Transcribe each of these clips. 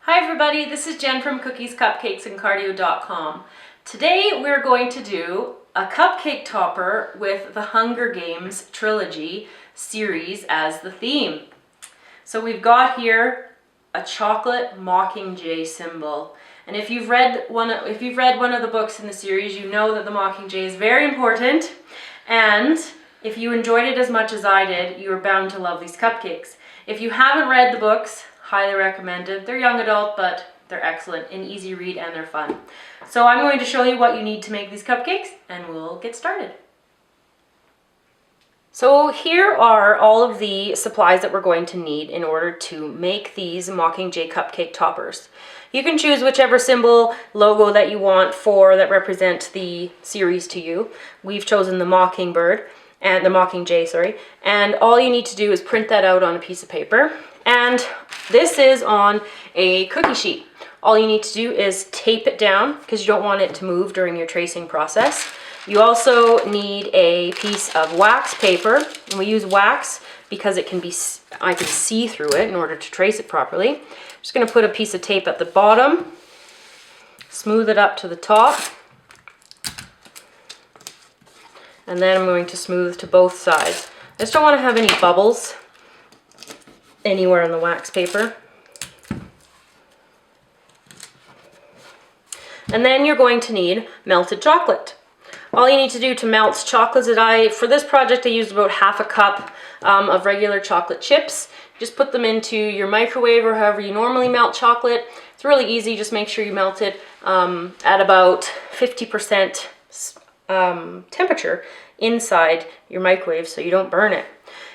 Hi everybody, this is Jen from Cookies, Cupcakes, and Cardio.com. Today we're going to do a cupcake topper with the Hunger Games trilogy series as the theme. So we've got here a chocolate Mockingjay symbol. And if you've read one of the books in the series, you know that the Mockingjay is very important. And if you enjoyed it as much as I did, you are bound to love these cupcakes. If you haven't read the books, highly recommended. They're young adult, but they're excellent, an easy read, and they're fun. So I'm going to show you what you need to make these cupcakes, and we'll get started. So here are all of the supplies that we're going to need in order to make these Mockingjay cupcake toppers. You can choose whichever symbol, logo that you want that represent the series to you. We've chosen the Mockingbird, and the Mockingjay, sorry. And all you need to do is print that out on a piece of paper. And this is on a cookie sheet. All you need to do is tape it down because you don't want it to move during your tracing process. You also need a piece of wax paper, and we use wax because I can see through it in order to trace it properly. I'm just going to put a piece of tape at the bottom, smooth it up to the top, and then I'm going to smooth to both sides. I just don't want to have any bubbles anywhere on the wax paper. And then you're going to need melted chocolate. All you need to do to melt chocolate is for this project I used about half a cup of regular chocolate chips. Just put them into your microwave or however you normally melt chocolate. It's really easy, just make sure you melt it at about 50% temperature inside your microwave so you don't burn it.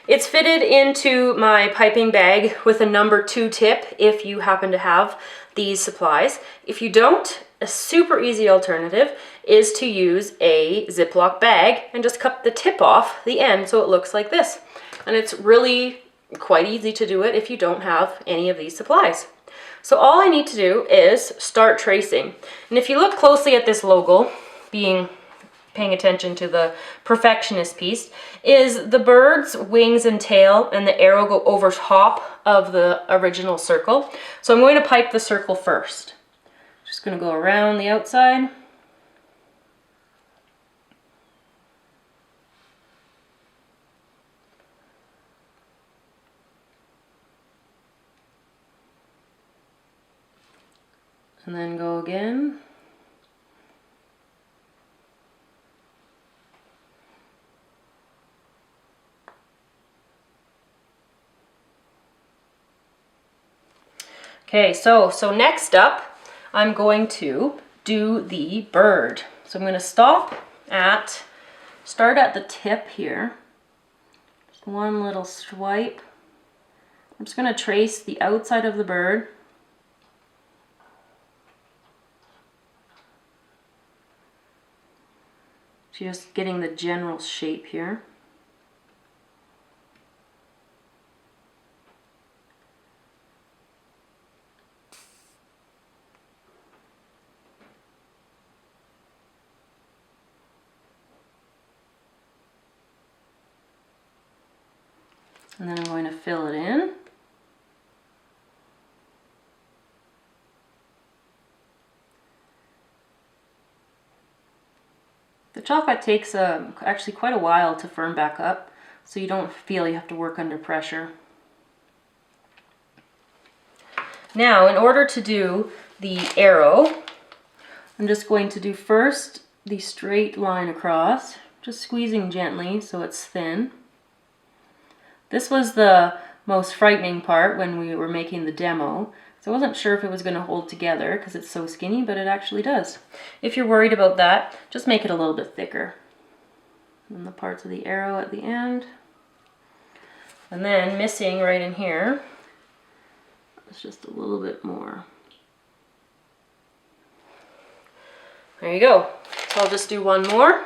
It's fitted into my piping bag with a number 2 tip if you happen to have these supplies. If you don't, a super easy alternative is to use a Ziploc bag and just cut the tip off the end so it looks like this. And it's really quite easy to do it if you don't have any of these supplies. So all I need to do is start tracing. And if you look closely at this logo, paying attention to the perfectionist piece, is the bird's wings and tail and the arrow go over top of the original circle. So I'm going to pipe the circle first. Just going to go around the outside. And then go again. Okay, so next up, I'm going to do the bird. So I'm going to start at the tip here. Just one little swipe. I'm just going to trace the outside of the bird. Just getting the general shape here. And then I'm going to fill it in. The chocolate takes actually quite a while to firm back up, so you don't feel you have to work under pressure. Now, in order to do the arrow, I'm just going to do first the straight line across, just squeezing gently so it's thin. This was the most frightening part when we were making the demo. So I wasn't sure if it was going to hold together because it's so skinny, but it actually does. If you're worried about that, just make it a little bit thicker. And the parts of the arrow at the end. And then missing right in here, it's just a little bit more. There you go. So I'll just do one more.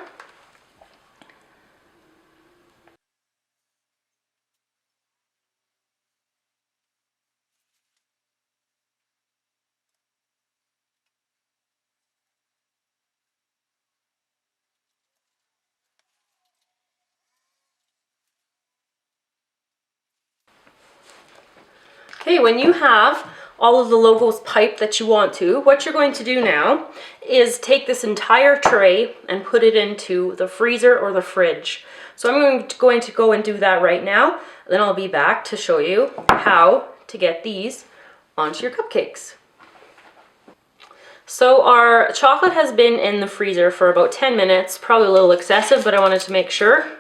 Okay, when you have all of the logos pipe that you want to, what you're going to do now is take this entire tray and put it into the freezer or the fridge. So I'm going to go and do that right now. Then I'll be back to show you how to get these onto your cupcakes. So our chocolate has been in the freezer for about 10 minutes, probably a little excessive, but I wanted to make sure.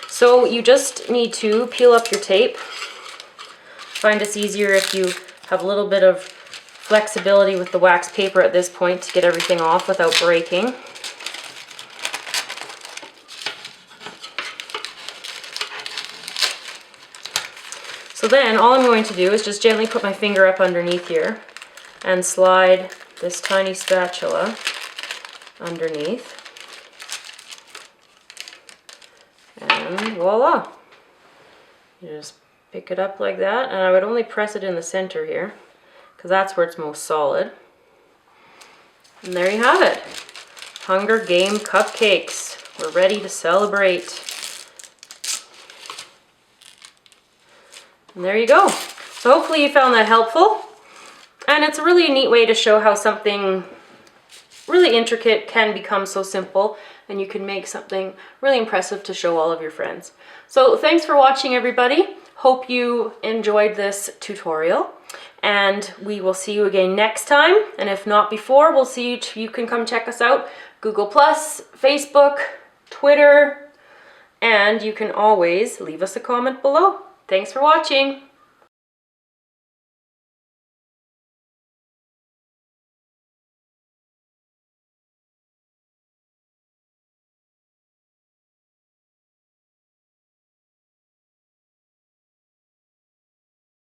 So you just need to peel up your tape. Find it's easier if you have a little bit of flexibility with the wax paper at this point to get everything off without breaking. So then all I'm going to do is just gently put my finger up underneath here and slide this tiny spatula underneath. And voila! You just pick it up like that, and I would only press it in the center here because that's where it's most solid. And there you have it. Hunger Game cupcakes. We're ready to celebrate. And there you go. So hopefully you found that helpful. And it's a really neat way to show how something really intricate can become so simple, and you can make something really impressive to show all of your friends. So thanks for watching, everybody. Hope you enjoyed this tutorial, and we will see you again next time. And if not before, we'll see you. You can come check us out, Google+, Facebook, Twitter, and you can always leave us a comment below. Thanks for watching.